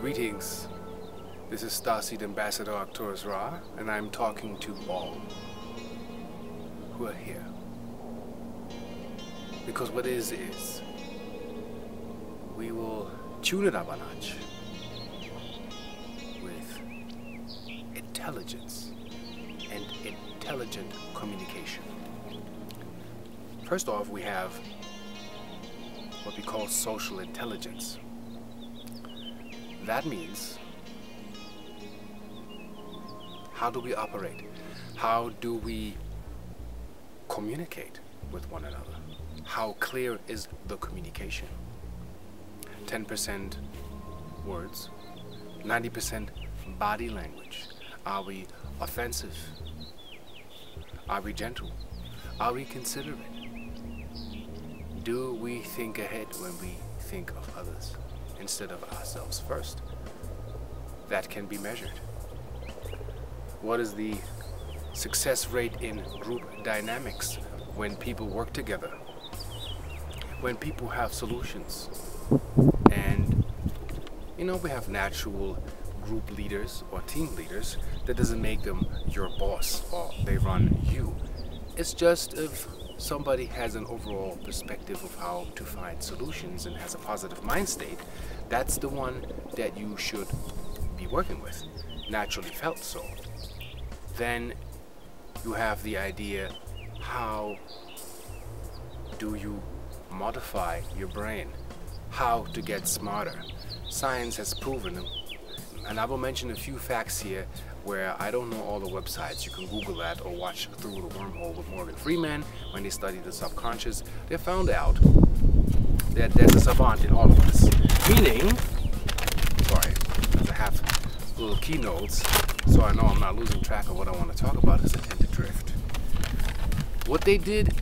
Greetings, this is Starseed Ambassador Arcturian, and I'm talking to all who are here. Because what is, we will tune it up a notch with intelligence and intelligent communication. First off, we have what we call social intelligence. That means, how do we operate? How do we communicate with one another? How clear is the communication? 10% words, 90% body language. Are we offensive? Are we gentle? Are we considerate? Do we think ahead when we think of others instead of ourselves first? That can be measured. What is the success rate in group dynamics when people work together? When people have solutions? And we have natural group leaders or team leaders. That doesn't make them your boss or they run you. It's just if somebody has an overall perspective of how to find solutions and has a positive mind state, that's the one that you should be working with, naturally felt so. Then you have the idea, how do you modify your brain? How to get smarter? Science has proven them. And I will mention a few facts here where I don't know all the websites. You can Google that or watch Through the Wormhole with Morgan Freeman. When they study the subconscious, they found out that there's a savant in all of us. Meaning, sorry, I have little keynotes, so I know I'm not losing track of what I want to talk about because I tend to drift. What they did,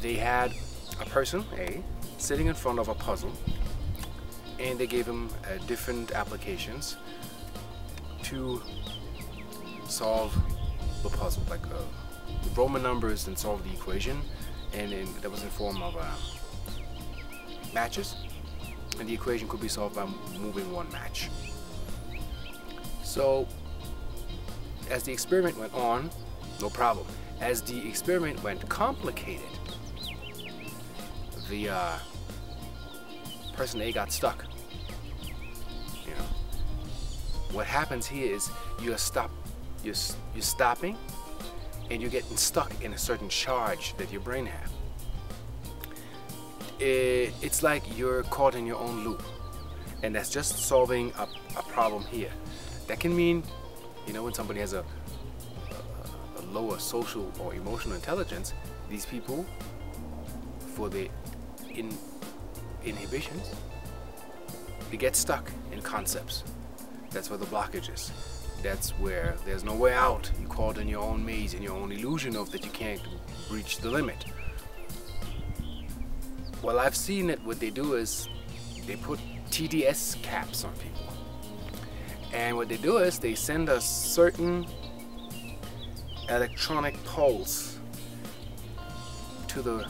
they had a person, A, sitting in front of a puzzle, and they gave him different applications to solve the puzzle, like Roman numbers, and solve the equation, and that was in form of matches, and the equation could be solved by moving one match. So as the experiment went on, no problem. As the experiment went complicated, the person A got stuck. What happens here is you're stopping, and you're getting stuck in a certain charge that your brain has. It's like you're caught in your own loop, and that's just solving a problem here. That can mean, when somebody has a lower social or emotional intelligence, these people, for the inhibitions, they get stuck in concepts. That's where the blockage is. That's where there's no way out. You're caught in your own maze, in your own illusion of that you can't reach the limit. Well, I've seen it. What they do is they put TDS caps on people. And what they do is they send a certain electronic pulse to the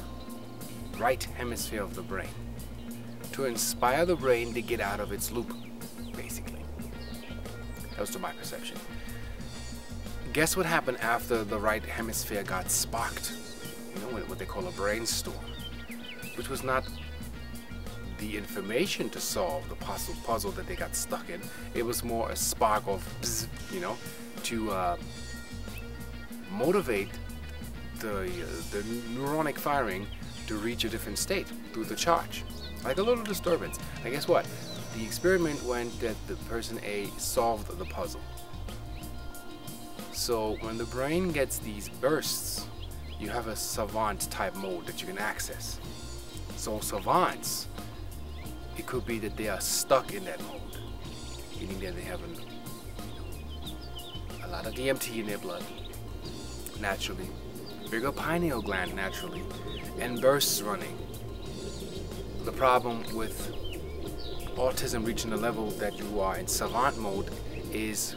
right hemisphere of the brain to inspire the brain to get out of its loop, basically. That was to my perception. Guess what happened after the right hemisphere got sparked? What they call a brainstorm, which was not the information to solve the puzzle that they got stuck in. It was more a spark of bzz, to motivate the neuronic firing to reach a different state through the charge, like a little disturbance. And guess what? The experiment went that the person A solved the puzzle. So when the brain gets these bursts, you have a savant type mode that you can access. So savants, it could be that they are stuck in that mode, meaning that they have a lot of DMT in their blood, naturally, bigger pineal gland naturally, and bursts running. The problem with autism reaching the level that you are in savant mode is,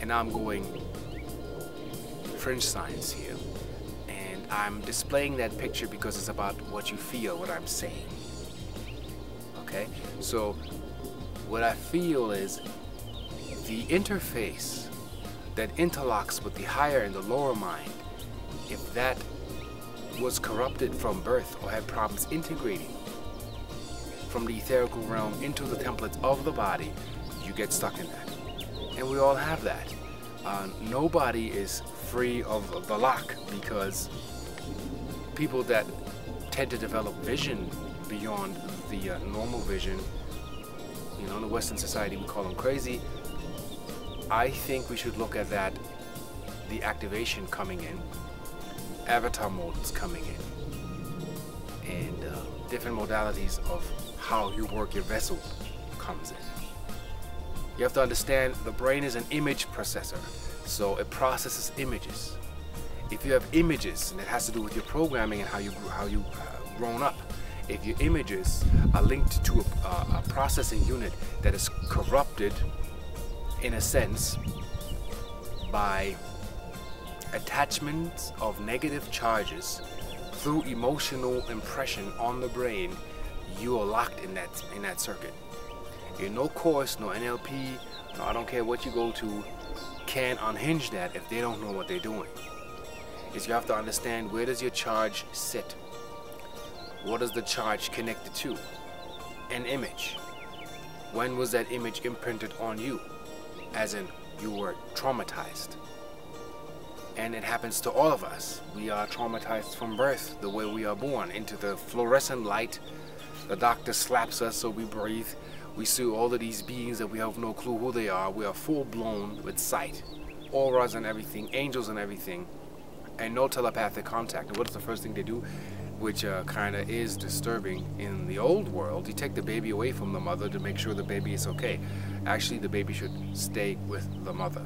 and now I'm going fringe science here, and I'm displaying that picture because it's about what you feel, what I'm saying. Okay, so what I feel is the interface that interlocks with the higher and the lower mind, if that was corrupted from birth or had problems integrating from the etherical realm into the templates of the body, you get stuck in that. And we all have that. Nobody is free of the lock, because people that tend to develop vision beyond the normal vision, you know, in the Western society we call them crazy. I think we should look at that, the activation coming in, avatar modes coming in, and different modalities of how you work your vessel comes in. You have to understand the brain is an image processor, so it processes images. If you have images, and it has to do with your programming and how you grown up. If your images are linked to a processing unit that is corrupted, in a sense, by attachments of negative charges through emotional impression on the brain, you are locked in that circuit. No course, no NLP, no, I don't care what you go to, can unhinge that if they don't know what they're doing. Is you have to understand, where does your charge sit? What is the charge connected to? An image. When was that image imprinted on you? As in, you were traumatized. And it happens to all of us. We are traumatized from birth, the way we are born, into the fluorescent light. The doctor slaps us so we breathe. We see all of these beings that we have no clue who they are. We are full blown with sight, auras and everything, angels and everything, and no telepathic contact. And what is the first thing they do, which kind of is disturbing in the old world? You take the baby away from the mother to make sure the baby is okay. Actually, the baby should stay with the mother,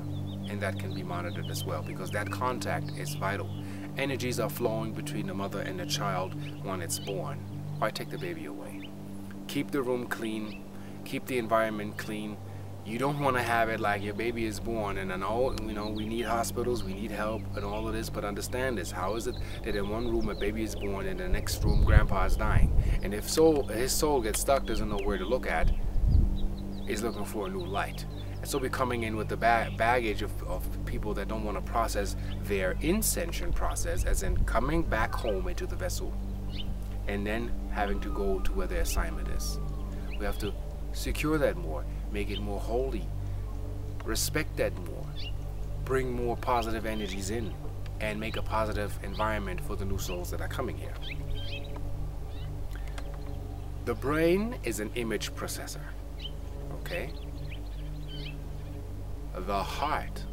and that can be monitored as well, because that contact is vital. Energies are flowing between the mother and the child when it's born. Why take the baby away? Keep the room clean. Keep the environment clean. You don't want to have it like your baby is born and then, oh, you know, we need hospitals, we need help and all of this, but understand this. How is it that in one room a baby is born and in the next room grandpa is dying? And if his soul gets stuck, doesn't know where to look at, is looking for a new light. And so we're coming in with the baggage of people that don't want to process their ascension process, as in coming back home into the vessel and then having to go to where their assignment is. We have to secure that more, make it more holy, respect that more, bring more positive energies in, and make a positive environment for the new souls that are coming here. The brain is an image processor, okay? The heart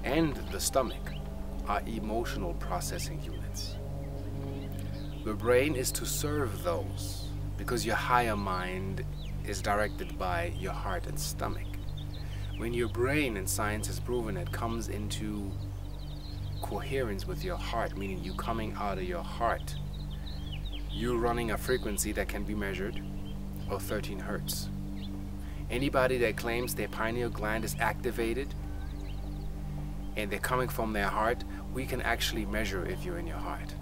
and the stomach are emotional processing units. The brain is to serve those, because your higher mind is directed by your heart and stomach. When your brain, and science has proven it, comes into coherence with your heart, meaning you coming out of your heart, you're running a frequency that can be measured of 13 hertz. Anybody that claims their pineal gland is activated and they're coming from their heart, we can actually measure if you're in your heart.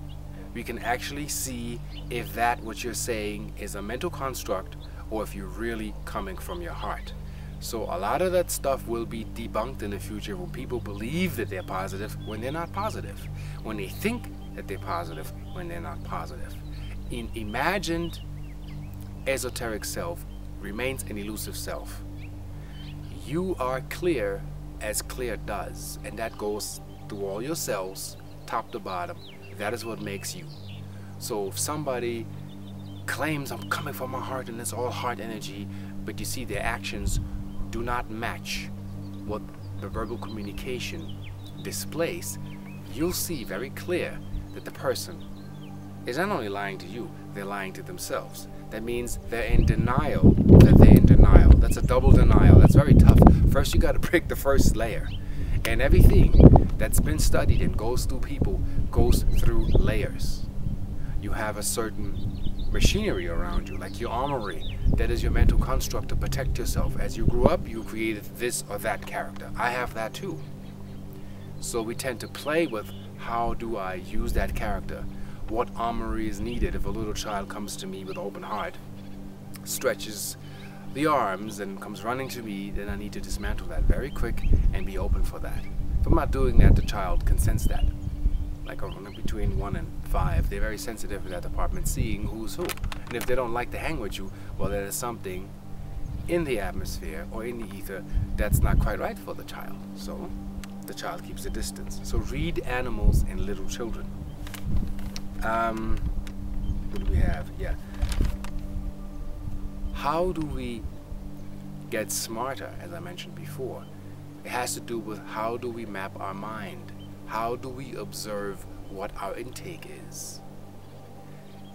We can actually see if that what you're saying is a mental construct or if you're really coming from your heart. So a lot of that stuff will be debunked in the future when people believe that they're positive when they're not positive, when they think that they're positive when they're not positive. An imagined esoteric self remains an elusive self. You are clear as clear does, and that goes through all your cells, top to bottom. That is what makes you. So if somebody claims I'm coming from my heart and it's all heart energy, but you see their actions do not match what the verbal communication displays, you'll see very clear that the person is not only lying to you, they're lying to themselves. That means they're in denial that they're in denial. That's a double denial. That's very tough. First you got to break the first layer. And everything that's been studied and goes through people goes through layers. You have a certain machinery around you, like your armory. That is your mental construct to protect yourself. As you grew up, you created this or that character. I have that too. So we tend to play with, how do I use that character? What armory is needed if a little child comes to me with open heart, stretches the arms and comes running to me, then I need to dismantle that very quick and be open for that. If I'm not doing that, the child can sense that. Like between 1 and 5, they're very sensitive to that department, seeing who's who. And if they don't like to hang with you, well, there is something in the atmosphere or in the ether that's not quite right for the child. So the child keeps a distance. So read animals and little children. What do we have? Yeah. How do we get smarter, as I mentioned before? It has to do with how do we map our mind? How do we observe what our intake is?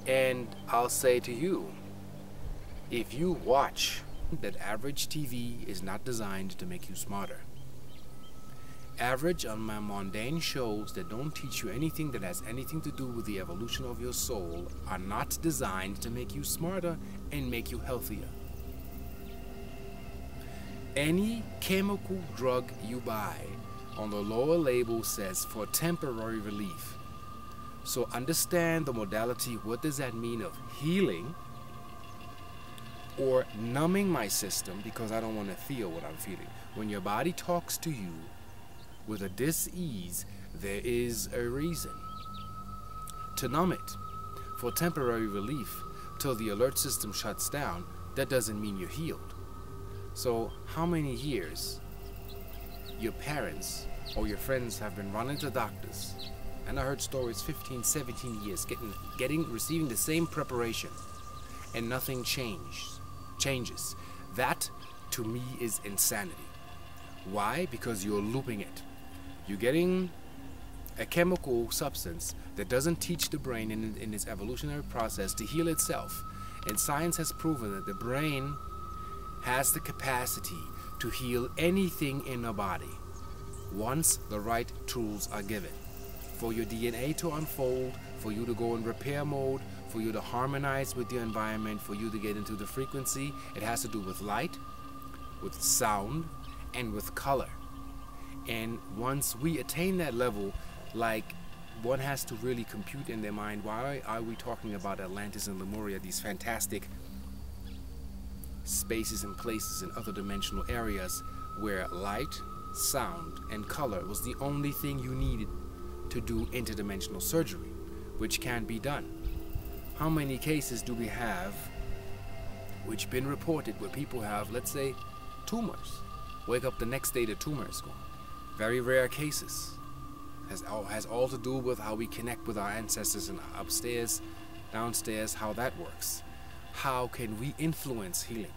And I'll say to you, if you watch that average TV is not designed to make you smarter. Average, mundane shows that don't teach you anything that has anything to do with the evolution of your soul are not designed to make you smarter and make you healthier. Any chemical drug you buy on the lower label says for temporary relief. So understand the modality. What does that mean of healing or numbing my system because I don't want to feel what I'm feeling? When your body talks to you with a dis-ease, there is a reason. To numb it for temporary relief till the alert system shuts down, that doesn't mean you're healed. So how many years your parents or your friends have been running to doctors, and I heard stories 15, 17 years receiving the same preparation and nothing changes. That to me is insanity. Why? Because you're looping it. You're getting a chemical substance that doesn't teach the brain in its evolutionary process to heal itself. And science has proven that the brain has the capacity to heal anything in the body once the right tools are given. For your DNA to unfold, for you to go in repair mode, for you to harmonize with your environment, for you to get into the frequency, it has to do with light, with sound, and with color. And once we attain that level, like one has to really compute in their mind, why are we talking about Atlantis and Lemuria, these fantastic spaces and places in other dimensional areas where light, sound, and color was the only thing you needed to do interdimensional surgery, which can be done. How many cases do we have which been reported where people have, let's say, tumors? Wake up the next day, the tumor is gone. Very rare cases. Has all to do with how we connect with our ancestors and upstairs, downstairs, how that works. How can we influence healing?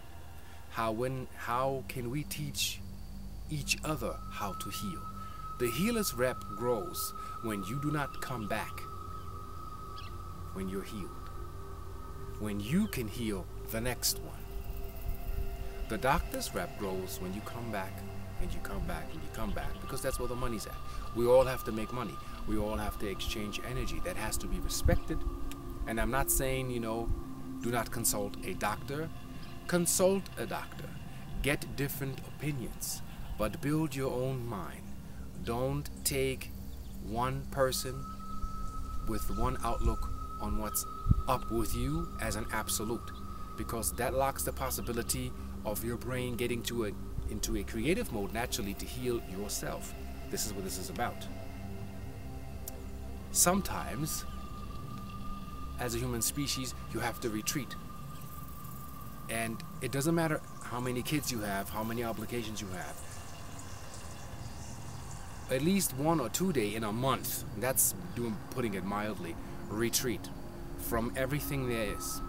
How can we teach each other how to heal? The healer's rep grows when you do not come back when you're healed. When you can heal the next one. The doctor's rep grows when you come back and you come back and you come back, because that's where the money's at. We all have to make money. We all have to exchange energy. That has to be respected. And I'm not saying, do not consult a doctor. Consult a doctor. Get different opinions, but build your own mind. Don't take one person with one outlook on what's up with you as an absolute, because that locks the possibility of your brain getting into a creative mode naturally to heal yourself. This is what this is about. Sometimes, as a human species, you have to retreat. And it doesn't matter how many kids you have, how many obligations you have. At least 1 or 2 days in a month, that's putting it mildly, retreat from everything there is.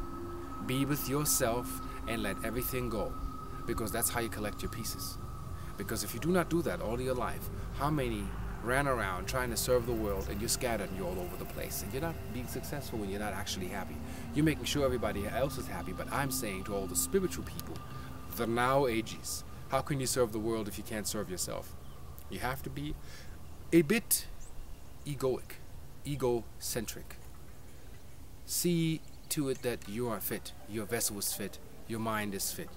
Be with yourself and let everything go, because that's how you collect your pieces. Because if you do not do that all your life, how many ran around trying to serve the world and you're scattered and you're all over the place and you're not being successful when you're not actually happy? You're making sure everybody else is happy, but I'm saying to all the spiritual people, the now ages, how can you serve the world if you can't serve yourself? You have to be a bit egoic, egocentric. See to it that you are fit, your vessel is fit, your mind is fit,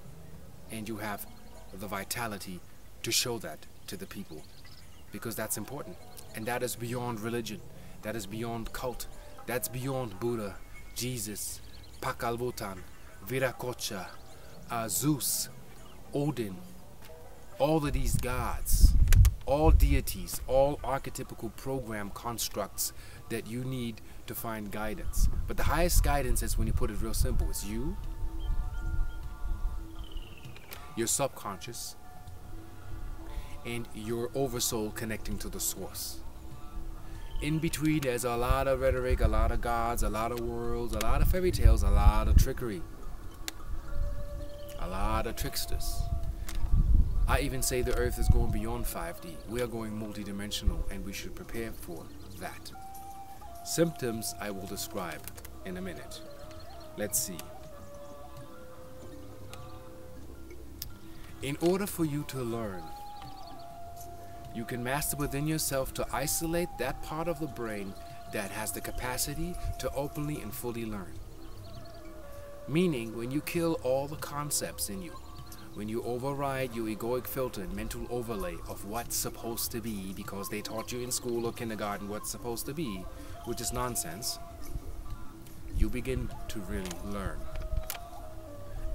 and you have the vitality to show that to the people, because that's important. And that is beyond religion, that is beyond cult, that's beyond Buddha, Jesus, Pakalvotan, Viracocha, Zeus, Odin, all of these gods, all deities, all archetypical program constructs that you need to find guidance. But the highest guidance is, when you put it real simple, it's you, your subconscious, and your oversoul connecting to the source. In between, there's a lot of rhetoric, a lot of gods, a lot of worlds, a lot of fairy tales, a lot of trickery, a lot of tricksters. I even say the earth is going beyond 5D. We are going multidimensional, and we should prepare for that. Symptoms I will describe in a minute. Let's see. In order for you to learn, you can master within yourself to isolate that part of the brain that has the capacity to openly and fully learn. Meaning, when you kill all the concepts in you, when you override your egoic filter and mental overlay of what's supposed to be because they taught you in school or kindergarten what's supposed to be, which is nonsense, you begin to really learn.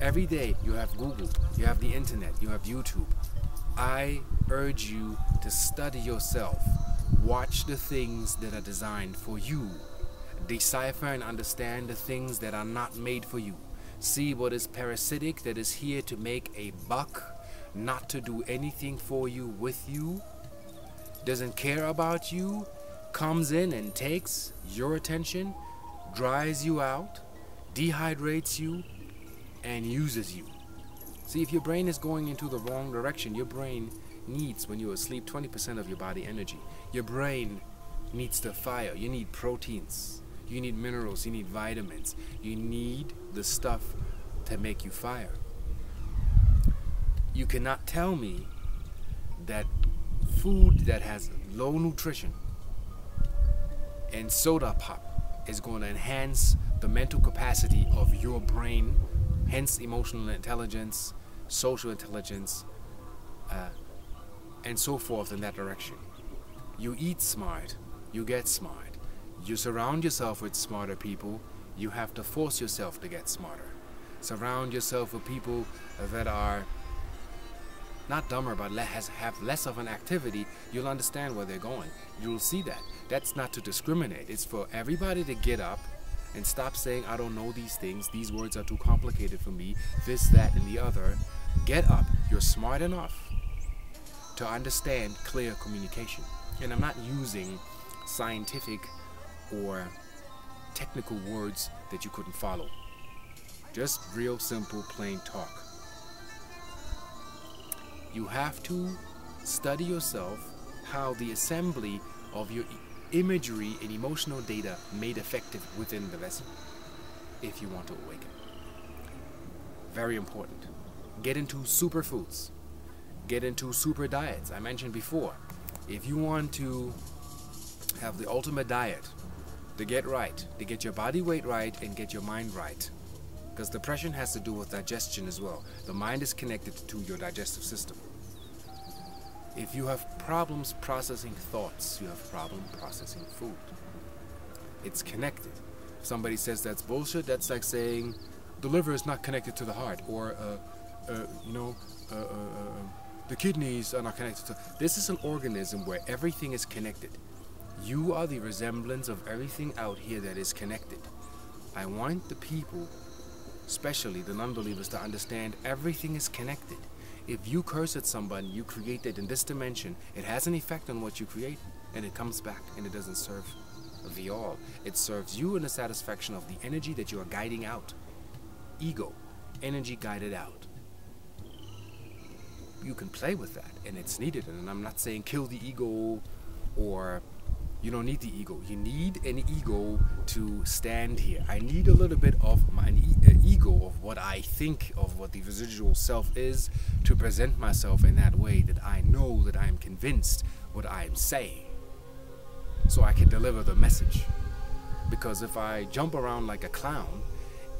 Every day you have Google, you have the internet, you have YouTube. I urge you to study yourself. Watch the things that are designed for you. Decipher and understand the things that are not made for you. See what is parasitic, that is here to make a buck, not to do anything for you, with you, doesn't care about you, comes in and takes your attention, dries you out, dehydrates you, and uses you. See, if your brain is going into the wrong direction, your brain needs, when you're asleep, 20% of your body energy. Your brain needs the fire. You need proteins. You need minerals. You need vitamins. You need the stuff to make you fire. You cannot tell me that food that has low nutrition and soda pop is going to enhance the mental capacity of your brain, hence emotional intelligence, social intelligence, and so forth in that direction. You eat smart, you get smart. You surround yourself with smarter people, you have to force yourself to get smarter. Surround yourself with people that are not dumber but have less of an activity. You'll understand where they're going. You'll see that. That's not to discriminate. It's for everybody to get up and stop saying, I don't know these things, these words are too complicated for me, this, that, and the other. Get up. You're smart enough to understand clear communication. And I'm not using scientific or technical words that you couldn't follow. Just real simple, plain talk. You have to study yourself, how the assembly of your imagery and emotional data made effective within the vessel, if you want to awaken. Very important. Get into superfoods. Get into super diets. I mentioned before, if you want to have the ultimate diet, to get right, to get your body weight right and get your mind right, because depression has to do with digestion as well. The mind is connected to your digestive system. If you have problems processing thoughts, you have problem processing food. It's connected. If somebody says that's bullshit, that's like saying the liver is not connected to the heart, or the kidneys are not connected to. This is an organism where everything is connected. You are the resemblance of everything out here that is connected. I want the people, especially the non-believers, to understand everything is connected. If you curse at somebody, you create it in this dimension, it has an effect on what you create, and it comes back, and it doesn't serve the all. It serves you in the satisfaction of the energy that you are guiding out. Ego, energy guided out. You can play with that, and it's needed. And I'm not saying kill the ego, or you don't need the ego. You need an ego to stand here. I need a little bit of my ego of what I think of what the residual self is, to present myself in that way that I know that I am convinced what I am saying, so I can deliver the message. Because if I jump around like a clown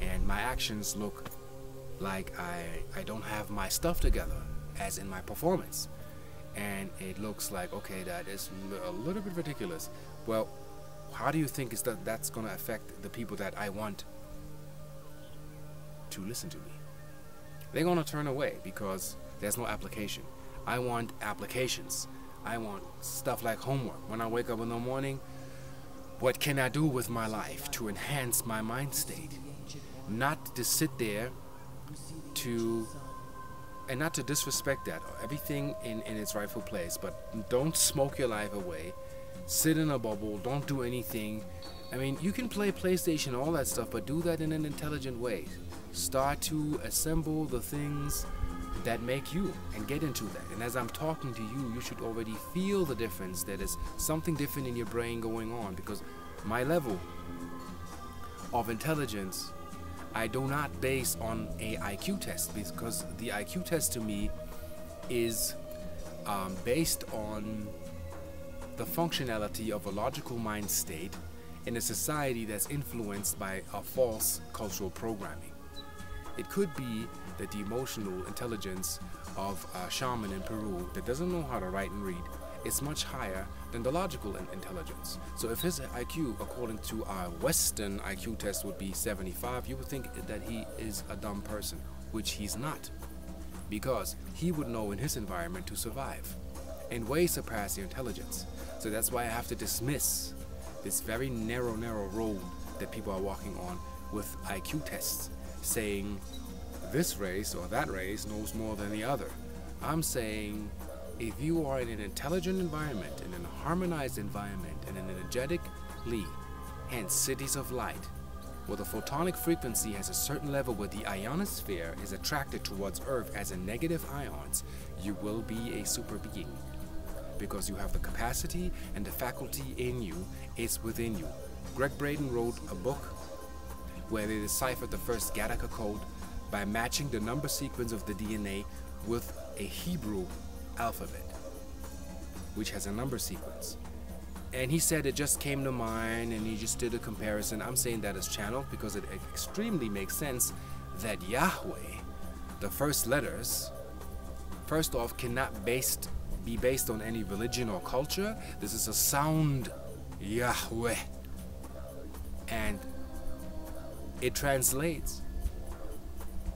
and my actions look like I don't have my stuff together, as in my performance, and it looks like, okay, that is a little bit ridiculous, well, how do you think is that's going to affect the people that I want to listen to me? they're going to turn away because there's no application. I want applications. I want stuff like homework. When I wake up in the morning, what can I do with my life to enhance my mind state? Not to sit there and not to disrespect that. Everything in its rightful place, but don't smoke your life away. Sit in a bubble. Don't do anything. I mean, you can play PlayStation, all that stuff, but do that in an intelligent way. Start to assemble the things that make you and get into that. And as I'm talking to you, you should already feel the difference. That is something different in your brain going on, because my level of intelligence I do not base on a IQ test, because the IQ test to me is based on the functionality of a logical mind state in a society that's influenced by a false cultural programming. It could be that the emotional intelligence of a shaman in Peru that doesn't know how to write and read is much higher than the logical intelligence. So if his IQ, according to our Western IQ test, would be 75, you would think that he is a dumb person, which he's not, because he would know in his environment to survive and way surpass your intelligence. So that's why I have to dismiss this very narrow road that people are walking on with IQ tests, saying this race or that race knows more than the other. I'm saying if you are in an intelligent environment, in a harmonized environment, in an energetically, hence cities of light, where the photonic frequency has a certain level where the ionosphere is attracted towards Earth as a negative ions, you will be a super being. Because you have the capacity and the faculty in you, it's within you. Greg Braden wrote a book where they deciphered the first Gattaca code by matching the number sequence of the DNA with a Hebrew alphabet, which has a number sequence. And he said it just came to mind and he just did a comparison. I'm saying that as channel because it extremely makes sense that Yahweh, the first letters, first off, cannot be based on any religion or culture. This is a sound, Yahweh. And it translates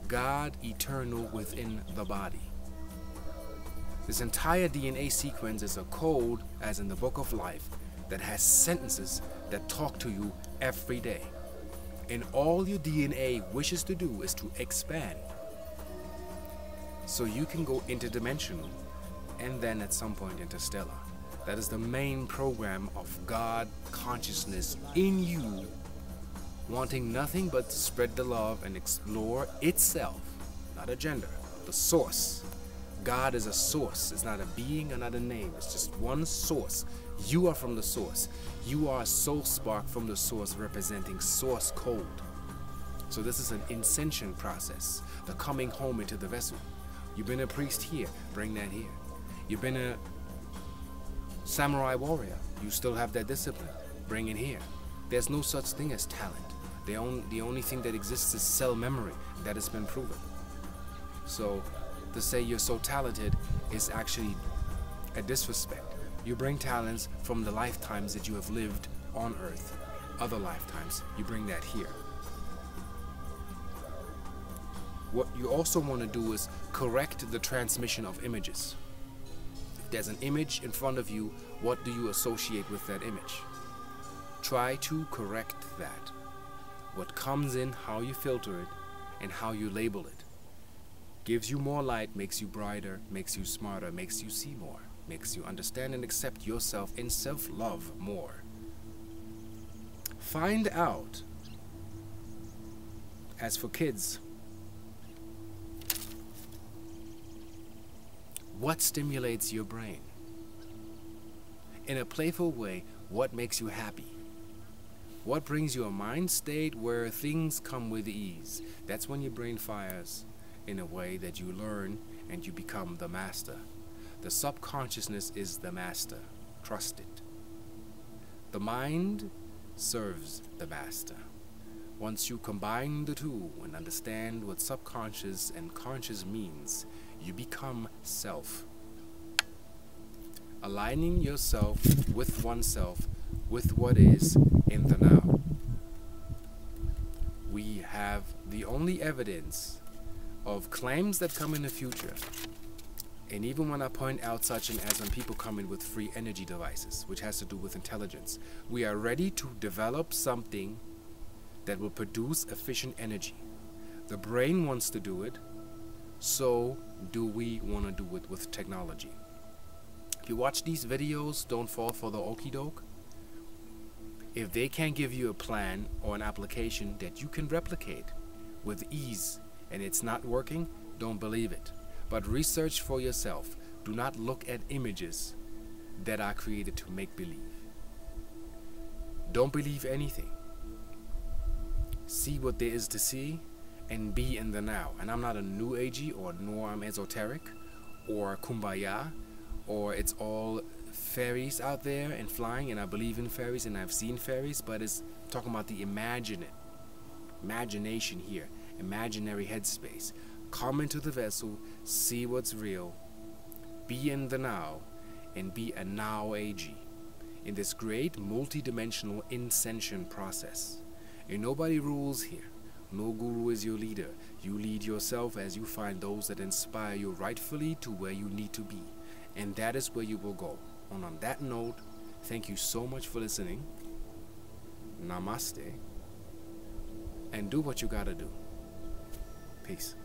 God eternal within the body. This entire DNA sequence is a code, as in the book of life, that has sentences that talk to you every day. And all your DNA wishes to do is to expand. So you can go interdimensional and then at some point interstellar. That is the main program of God consciousness in you, wanting nothing but to spread the love and explore itself, not a gender, the source. God is a source. It's not a being or not a name. It's just one source. You are from the source. You are a soul spark from the source, representing source code. So this is an ascension process, the coming home into the vessel. You've been a priest here, bring that here. You've been a samurai warrior, you still have that discipline, bring it here. There's no such thing as talent. The only thing that exists is cell memory. That has been proven. So to say you're so talented is actually a disrespect. You bring talents from the lifetimes that you have lived on Earth, other lifetimes. You bring that here. What you also want to do is correct the transmission of images. If there's an image in front of you, what do you associate with that image? Try to correct that. What comes in, how you filter it, and how you label it. Gives you more light, makes you brighter, makes you smarter, makes you see more, makes you understand and accept yourself in self-love more. Find out, as for kids, what stimulates your brain? In a playful way, what makes you happy? What brings you a mind state where things come with ease? That's when your brain fires in a way that you learn and you become the master. The subconsciousness is the master. Trust it. The mind serves the master. Once you combine the two and understand what subconscious and conscious means, you become self. Aligning yourself with oneself, with what is in the now. We have the only evidence of claims that come in the future, and even when I point out such an as when people come in with free energy devices, which has to do with intelligence, we are ready to develop something that will produce efficient energy. The brain wants to do it, so do we want to do it with technology. If you watch these videos, don't fall for the okie doke. If they can't give you a plan or an application that you can replicate with ease and it's not working, don't believe it. But research for yourself. Do not look at images that are created to make believe. Don't believe anything. See what there is to see and be in the now. And I'm not a new agey, or nor I'm esoteric or kumbaya, or it's all fairies out there and flying, and I believe in fairies and I've seen fairies, but it's talking about the imagination here, imaginary headspace. Come into the vessel, see what's real, be in the now, and be a now agi in this great multi-dimensional ascension process. And nobody rules here. No guru is your leader. You lead yourself as you find those that inspire you rightfully to where you need to be. And that is where you will go. And on that note, thank you so much for listening. Namaste. And do what you gotta do. Peace.